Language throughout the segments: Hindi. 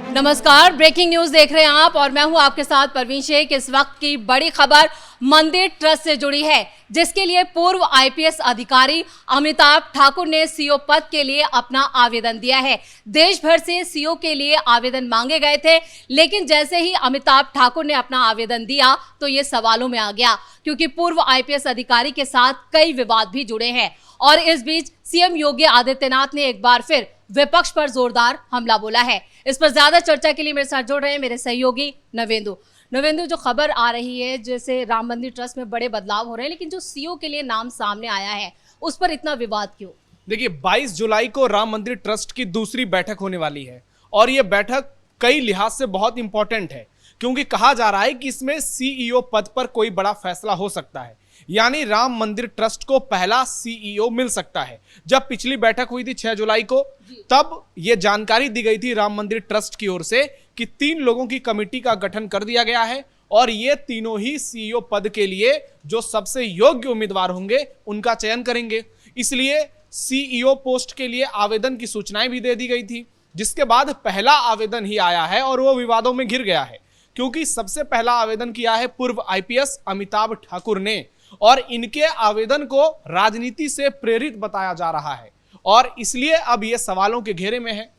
नमस्कार, ब्रेकिंग न्यूज देख रहे हैं आप और मैं हूं आपके साथ परवीन शेख। इस वक्त की बड़ी खबर मंदिर ट्रस्ट से जुड़ी है, जिसके लिए पूर्व आईपीएस अधिकारी अमिताभ ठाकुर ने सीओ पद के लिए अपना आवेदन दिया है। देश भर से सीओ के लिए आवेदन मांगे गए थे, लेकिन जैसे ही अमिताभ ठाकुर ने अपना आवेदन दिया तो ये सवालों में आ गया, क्योंकि पूर्व आईपीएस अधिकारी के साथ कई विवाद भी जुड़े हैं। और इस बीच सीएम योगी आदित्यनाथ ने एक बार फिर विपक्ष पर जोरदार हमला बोला है। इस पर ज्यादा चर्चा के लिए मेरे साथ जुड़ रहे हैं मेरे सहयोगी नवेंदु। जो खबर आ रही है, जैसे राम मंदिर ट्रस्ट में बड़े बदलाव हो रहे हैं, लेकिन जो सीओ के लिए नाम सामने आया है उस पर इतना विवाद क्यों? देखिए, 22 जुलाई को राम मंदिर ट्रस्ट की दूसरी बैठक होने वाली है और यह बैठक कई लिहाज से बहुत इंपॉर्टेंट है, क्योंकि कहा जा रहा है कि इसमें सीईओ पद पर कोई बड़ा फैसला हो सकता है। यानी राम मंदिर ट्रस्ट को पहला सीईओ मिल सकता है। जब पिछली बैठक हुई थी 6 जुलाई को, तब यह जानकारी दी गई थी राम मंदिर ट्रस्ट की ओर से कि 3 लोगों की कमेटी का गठन कर दिया गया है और ये तीनों ही सीईओ पद के लिए जो सबसे योग्य उम्मीदवार होंगे उनका चयन करेंगे। इसलिए सीईओ पोस्ट के लिए आवेदन की सूचनाएं भी दे दी गई थी, जिसके बाद पहला आवेदन ही आया है और वो विवादों में घिर गया है, क्योंकि सबसे पहला आवेदन किया है पूर्व आईपीएस अमिताभ ठाकुर ने और इनके आवेदन को राजनीति से प्रेरित बताया जा रहा है और इसलिए अब ये सवालों के घेरे में है।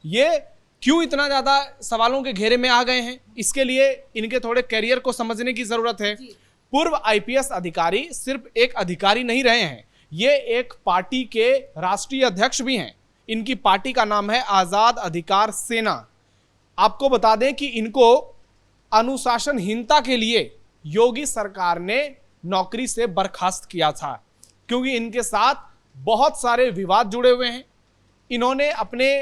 ये क्यों इतना ज्यादा सवालों के घेरे में आ गए हैं, इसके लिए इनके थोड़े करियर को समझने की जरूरत है। पूर्व आईपीएस अधिकारी सिर्फ एक अधिकारी नहीं रहे हैं, ये एक पार्टी के राष्ट्रीय अध्यक्ष भी हैं। इनकी पार्टी का नाम है आजाद अधिकार सेना। आपको बता दें कि इनको अनुशासनहीनता के लिए योगी सरकार ने नौकरी से बर्खास्त किया था, क्योंकि इनके साथ बहुत सारे विवाद जुड़े हुए हैं। इन्होंने अपने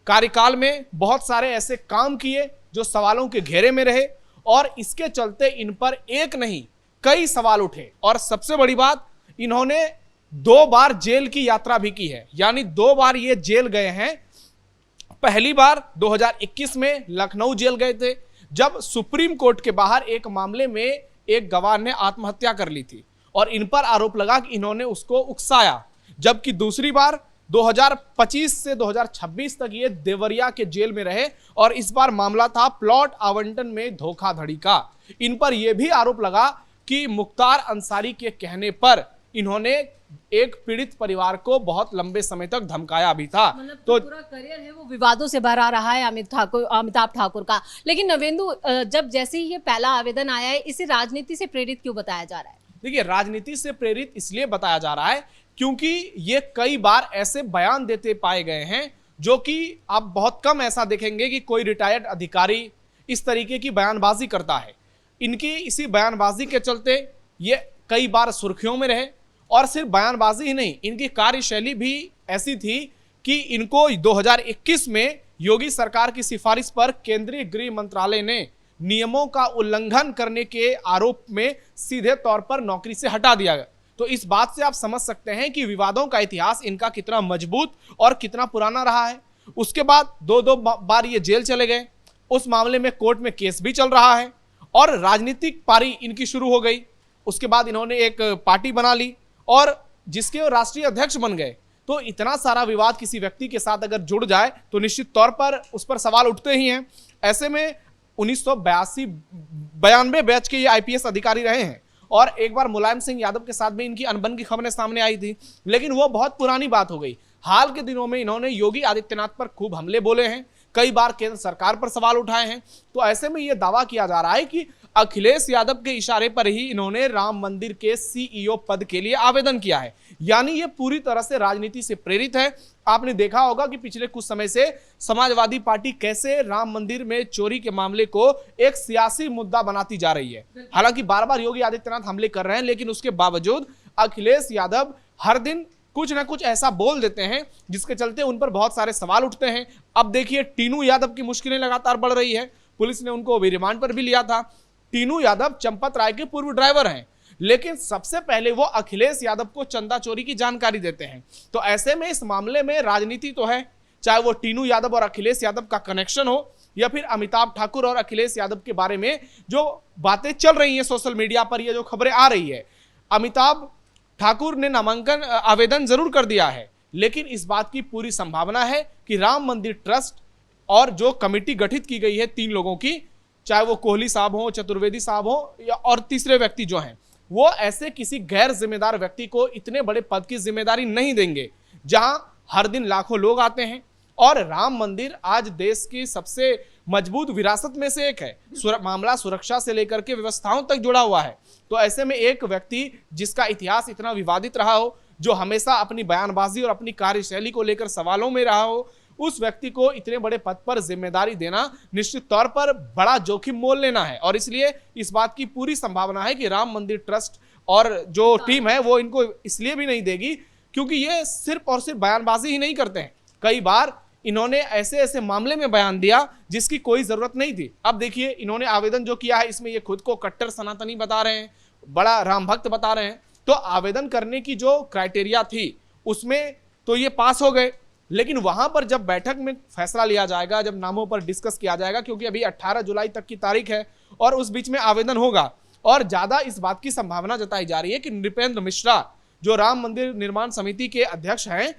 कार्यकाल में बहुत सारे ऐसे काम किए जो सवालों के घेरे में रहे और इसके चलते इन पर एक नहीं कई सवाल उठे। और सबसे बड़ी बात, इन्होंने 2 बार जेल की यात्रा भी की है, यानी 2 बार ये जेल गए हैं। पहली बार 2021 में लखनऊ जेल गए थे, जब सुप्रीम कोर्ट के बाहर एक मामले में एक गवाह ने आत्महत्या कर ली थी और इन पर आरोप लगा कि इन्होंने उसको उकसाया। जबकि दूसरी बार 2025 से 2026 तक ये देवरिया के जेल में रहे और इस बार मामला था प्लॉट आवंटन में धोखाधड़ी का। इन पर यह भी आरोप लगा कि मुख्तार अंसारी के कहने पर इन्होंने एक पीड़ित परिवार को बहुत लंबे समय तक धमकाया भी था। तो पूरा करियर है वो विवादों से भरा रहा है अमिताभ ठाकुर का। लेकिन नवेंदु, जब जैसे ही ये पहला आवेदन आया है, इसे राजनीति से प्रेरित क्यों बताया जा रहा है? देखिए, राजनीति से प्रेरित इसलिए बताया जा रहा है क्योंकि ये कई बार ऐसे बयान देते पाए गए हैं जो कि आप बहुत कम ऐसा देखेंगे कि कोई रिटायर्ड अधिकारी इस तरीके की बयानबाजी करता है। इनकी इसी बयानबाजी के चलते ये कई बार सुर्खियों में रहे और सिर्फ बयानबाजी ही नहीं, इनकी कार्यशैली भी ऐसी थी कि इनको 2021 में योगी सरकार की सिफारिश पर केंद्रीय गृह मंत्रालय ने नियमों का उल्लंघन करने के आरोप में सीधे तौर पर नौकरी से हटा दिया गया। तो इस बात से आप समझ सकते हैं कि विवादों का इतिहास इनका कितना मजबूत और कितना पुराना रहा है। उसके बाद 2 बार ये जेल चले गए, उस मामले में कोर्ट में केस भी चल रहा है और राजनीतिक पारी इनकी शुरू हो गई। उसके बाद इन्होंने एक पार्टी बना ली और जिसके वो राष्ट्रीय अध्यक्ष बन गए। तो इतना सारा विवाद किसी व्यक्ति के साथ अगर जुड़ जाए तो निश्चित तौर पर उस पर सवाल उठते ही हैं। ऐसे में 1992 बैच के ये आईपीएस अधिकारी रहे हैं और एक बार मुलायम सिंह यादव के साथ भी इनकी अनबन की खबरें सामने आई थी, लेकिन वो बहुत पुरानी बात हो गई। हाल के दिनों में इन्होंने योगी आदित्यनाथ पर खूब हमले बोले हैं, कई बार केंद्र सरकार पर सवाल उठाए हैं। तो ऐसे में यह दावा किया जा रहा है कि अखिलेश यादव के इशारे पर ही इन्होंने राम मंदिर के सीईओ पद के लिए आवेदन किया है, यानी ये पूरी तरह से राजनीति से प्रेरित है। आपने देखा होगा कि पिछले कुछ समय से समाजवादी पार्टी कैसे राम मंदिर में चोरी के मामले को एक सियासी मुद्दा बनाती जा रही है। हालांकि बार बार योगी आदित्यनाथ हमले कर रहे हैं, लेकिन उसके बावजूद अखिलेश यादव हर दिन कुछ ना कुछ ऐसा बोल देते हैं जिसके चलते उन पर बहुत सारे सवाल उठते हैं। अब देखिए, टीनू यादव की मुश्किलें लगातार बढ़ रही है। पुलिस ने उनको अभी रिमांड पर भी लिया था। टीनू यादव चंपत राय के पूर्व ड्राइवर हैं, लेकिन सबसे पहले वो अखिलेश यादव को चंदा चोरी की जानकारी देते हैं। तो ऐसे में इस मामले में राजनीति तो है, चाहे वो टीनू यादव और अखिलेश यादव का कनेक्शन हो या फिर अमिताभ ठाकुर और अखिलेश यादव के बारे में जो बातें चल रही हैं सोशल मीडिया पर, ये जो खबरें आ रही है। अमिताभ ठाकुर ने नामांकन आवेदन जरूर कर दिया है, लेकिन इस बात की पूरी संभावना है कि राम मंदिर ट्रस्ट और जो कमेटी गठित की गई है 3 लोगों की, चाहे वो कोहली साहब हो, चतुर्वेदी साहब हो या और तीसरे व्यक्ति जो हैं, वो ऐसे किसी गैर जिम्मेदार व्यक्ति को इतने बड़े पद की जिम्मेदारी नहीं देंगे जहां हर दिन लाखों लोग आते हैं। और राम मंदिर आज देश की सबसे मजबूत विरासत में से एक है। मामला सुरक्षा से लेकर के व्यवस्थाओं तक जुड़ा हुआ है। तो ऐसे में एक व्यक्ति जिसका इतिहास इतना विवादित रहा हो, जो हमेशा अपनी बयानबाजी और अपनी कार्यशैली को लेकर सवालों में रहा हो, उस व्यक्ति को इतने बड़े पद पर जिम्मेदारी देना निश्चित तौर पर बड़ा जोखिम मोल लेना है। और इसलिए इस बात की पूरी संभावना है कि राम मंदिर ट्रस्ट और जो टीम है वो इनको इसलिए भी नहीं देगी क्योंकि ये सिर्फ और सिर्फ बयानबाजी ही नहीं करते हैं। कई बार इन्होंने ऐसे ऐसे मामले में बयान दिया जिसकी कोई जरूरत नहीं थी। अब देखिए इन्होंने आवेदन जो किया है, इसमें ये खुद को कट्टर सनातनी बता रहे हैं, बड़ा राम भक्त बता रहे हैं। तो आवेदन करने की जो क्राइटेरिया थी उसमें तो ये पास हो गए, लेकिन वहां पर जब बैठक में फैसला लिया जाएगा, जब नामों पर डिस्कस किया जाएगा, क्योंकि अभी 18 जुलाई तक की तारीख है और उस बीच में आवेदन होगा, और ज्यादा इस बात की संभावना जताई जा रही है कि नृपेंद्र मिश्रा जो राम मंदिर निर्माण समिति के अध्यक्ष हैं,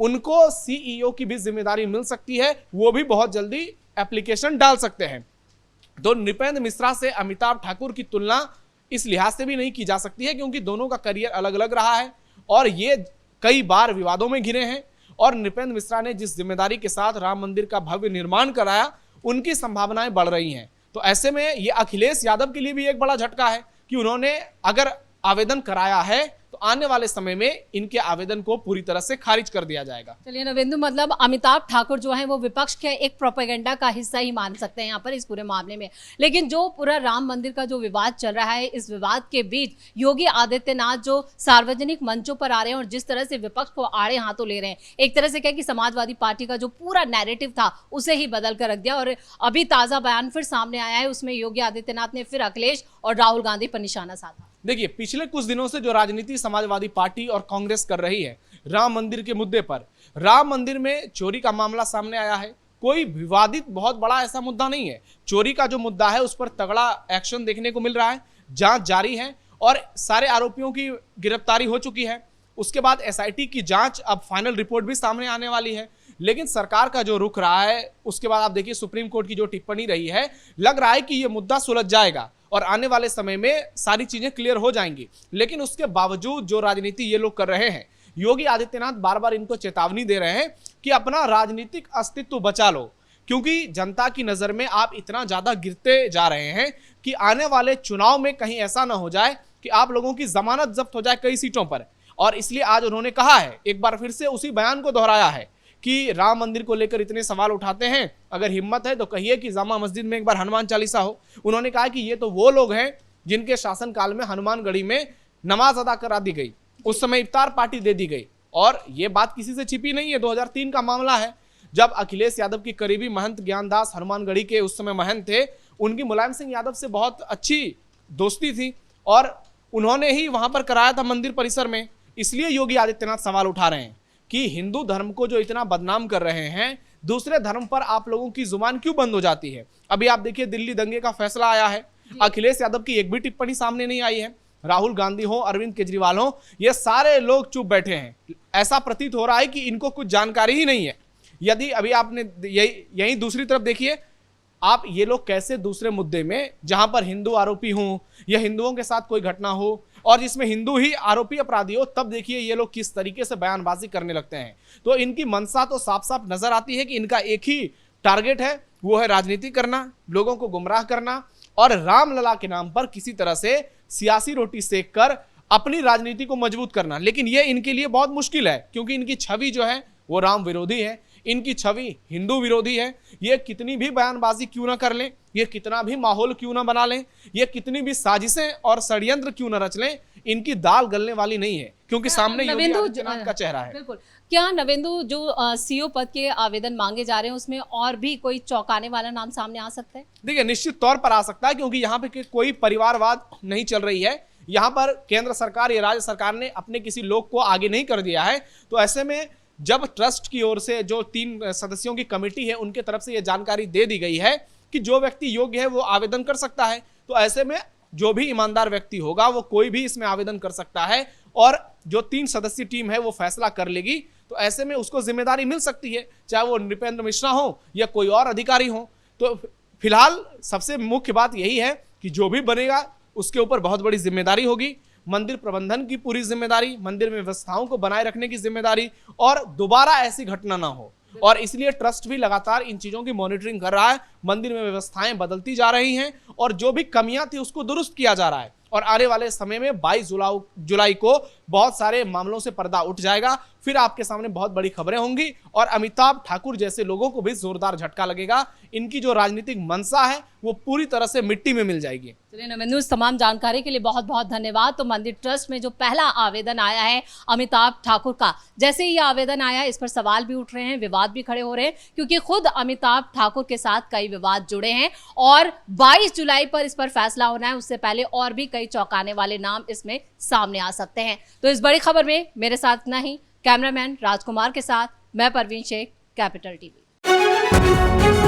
उनको सीईओ की भी जिम्मेदारी मिल सकती है। वो भी बहुत जल्दी एप्लीकेशन डाल सकते हैं। तो नृपेंद्र मिश्रा से अमिताभ ठाकुर की तुलना इस लिहाज से भी नहीं की जा सकती है क्योंकि दोनों का करियर अलग अलग रहा है और ये कई बार विवादों में घिरे हैं। और नृपेंद्र मिश्रा ने जिस जिम्मेदारी के साथ राम मंदिर का भव्य निर्माण कराया, उनकी संभावनाएं बढ़ रही हैं। तो ऐसे में ये अखिलेश यादव के लिए भी एक बड़ा झटका है कि उन्होंने अगर आवेदन कराया है तो आने वाले समय में इनके आवेदन को पूरी तरह से खारिज कर दिया जाएगा। चलिए नवेंदु, मतलब अमिताभ ठाकुर जो है वो विपक्ष के एक प्रोपेगेंडा का हिस्सा ही मान सकते हैं यहाँ पर इस पूरे मामले में। लेकिन जो पूरा राम मंदिर का जो विवाद चल रहा है, इस विवाद के बीच योगी आदित्यनाथ जो सार्वजनिक मंचों पर आ रहे हैं और जिस तरह से विपक्ष को आड़े हाथों ले रहे हैं, एक तरह से क्या कि समाजवादी पार्टी का जो पूरा नैरेटिव था उसे ही बदल कर रख दिया। और अभी ताजा बयान फिर सामने आया है, उसमें योगी आदित्यनाथ ने फिर अखिलेश और राहुल गांधी पर निशाना साधा। देखिए, पिछले कुछ दिनों से जो राजनीति समाजवादी पार्टी और कांग्रेस कर रही है राम मंदिर के मुद्दे पर, राम मंदिर में चोरी का मामला सामने आया है। कोई विवादित बहुत बड़ा ऐसा मुद्दा नहीं है। चोरी का जो मुद्दा है उस पर तगड़ा एक्शन देखने को मिल रहा है, जांच जारी है और सारे आरोपियों की गिरफ्तारी हो चुकी है। उसके बाद एसआईटी की जांच, अब फाइनल रिपोर्ट भी सामने आने वाली है। लेकिन सरकार का जो रुख रहा है, उसके बाद आप देखिए सुप्रीम कोर्ट की जो टिप्पणी रही है, लग रहा है कि यह मुद्दा सुलझ जाएगा और आने वाले समय में सारी चीजें क्लियर हो जाएंगी। लेकिन उसके बावजूद जो राजनीति ये लोग कर रहे हैं, योगी आदित्यनाथ बार बार इनको चेतावनी दे रहे हैं कि अपना राजनीतिक अस्तित्व बचा लो, क्योंकि जनता की नजर में आप इतना ज्यादा गिरते जा रहे हैं कि आने वाले चुनाव में कहीं ऐसा ना हो जाए कि आप लोगों की जमानत जब्त हो जाए कई सीटों पर। और इसलिए आज उन्होंने कहा है, एक बार फिर से उसी बयान को दोहराया है कि राम मंदिर को लेकर इतने सवाल उठाते हैं, अगर हिम्मत है तो कहिए कि जामा मस्जिद में एक बार हनुमान चालीसा हो। उन्होंने कहा कि ये तो वो लोग हैं जिनके शासनकाल में हनुमानगढ़ी में नमाज अदा करा दी गई, उस समय इफ्तार पार्टी दे दी गई। और ये बात किसी से छिपी नहीं है, 2003 का मामला है, जब अखिलेश यादव की करीबी महंत ज्ञानदास हनुमानगढ़ी के उस समय महंत थे, उनकी मुलायम सिंह यादव से बहुत अच्छी दोस्ती थी और उन्होंने ही वहां पर कराया था मंदिर परिसर में। इसलिए योगी आदित्यनाथ सवाल उठा रहे हैं कि हिंदू धर्म को जो इतना बदनाम कर रहे हैं, दूसरे धर्म पर आप लोगों की जुबान क्यों बंद हो जाती है। अभी आप देखिए दिल्ली दंगे का फैसला आया है, अखिलेश यादव की एक भी टिप्पणी सामने नहीं आई है। राहुल गांधी हो, अरविंद केजरीवाल हो, ये सारे लोग चुप बैठे हैं। ऐसा प्रतीत हो रहा है कि इनको कुछ जानकारी ही नहीं है। यदि अभी आपने यही दूसरी तरफ देखिए, आप ये लोग कैसे दूसरे मुद्दे में, जहां पर हिंदू आरोपी हों या हिंदुओं के साथ कोई घटना हो और जिसमें हिंदू ही आरोपी अपराधी हो, तब देखिए ये लोग किस तरीके से बयानबाजी करने लगते हैं। तो इनकी मंशा तो साफ साफ नजर आती है कि इनका एक ही टारगेट है, वो है राजनीति करना, लोगों को गुमराह करना और रामलला के नाम पर किसी तरह से सियासी रोटी सेक कर अपनी राजनीति को मजबूत करना। लेकिन ये इनके लिए बहुत मुश्किल है क्योंकि इनकी छवि जो है वो राम विरोधी है, इनकी छवि हिंदू विरोधी है। ये कितनी भी बयानबाजी क्यों ना कर लें, ये कितना भी माहौल क्यों ना बना लें, ये कितनी भी साजिशें और षड्यंत्र क्यों ना रच लें, इनकी दाल गलने वाली नहीं है क्योंकि सामने योगी आदित्यनाथ का चेहरा है। बिल्कुल। क्या नवेंदु, जो सीओ पद के आवेदन मांगे जा रहे हैं उसमें और भी कोई चौंकाने वाला नाम सामने आ सकता है? देखिए, निश्चित तौर पर आ सकता है क्योंकि यहाँ पे कोई परिवारवाद नहीं चल रही है। यहाँ पर केंद्र सरकार या राज्य सरकार ने अपने किसी लोग को आगे नहीं कर दिया है। तो ऐसे में जब ट्रस्ट की ओर से जो 3 सदस्यों की कमेटी है उनके तरफ से यह जानकारी दे दी गई है कि जो व्यक्ति योग्य है वो आवेदन कर सकता है, तो ऐसे में जो भी ईमानदार व्यक्ति होगा वो कोई भी इसमें आवेदन कर सकता है और जो 3 सदस्यीय टीम है वो फैसला कर लेगी। तो ऐसे में उसको जिम्मेदारी मिल सकती है, चाहे वो नृपेंद्र मिश्रा हो या कोई और अधिकारी हो। तो फिलहाल सबसे मुख्य बात यही है कि जो भी बनेगा उसके ऊपर बहुत बड़ी जिम्मेदारी होगी, मंदिर प्रबंधन की पूरी जिम्मेदारी, मंदिर में व्यवस्थाओं को बनाए रखने की जिम्मेदारी, और दोबारा ऐसी घटना ना हो। और इसलिए ट्रस्ट भी लगातार इन चीजों की मॉनिटरिंग कर रहा है। मंदिर में व्यवस्थाएं बदलती जा रही हैं और जो भी कमियां थी उसको दुरुस्त किया जा रहा है। और आने वाले समय में 22 जुलाई को बहुत सारे मामलों से पर्दा उठ जाएगा, फिर आपके सामने बहुत बड़ी खबरें होंगी और अमिताभ ठाकुर जैसे लोगों को भी जोरदार झटका लगेगा। इनकी जो राजनीतिक मंशा है वो पूरी तरह से मिट्टी में मिल जाएगी। चलिए नवेंदु, इस तमाम जानकारी के लिए बहुत बहुत धन्यवाद। तो मंदिर ट्रस्ट में जो पहला आवेदन आया है अमिताभ ठाकुर का, जैसे ही ये आवेदन आया इस पर सवाल भी उठ रहे हैं, विवाद भी खड़े हो रहे हैं, क्योंकि खुद अमिताभ ठाकुर के साथ कई विवाद जुड़े हैं और 22 जुलाई पर इस पर फैसला होना है। उससे पहले और भी कई चौंकाने वाले नाम इसमें सामने आ सकते हैं। तो इस बड़ी खबर में मेरे साथ इतना ही। कैमरामैन राजकुमार के साथ मैं परवीन शेख, कैपिटल टीवी।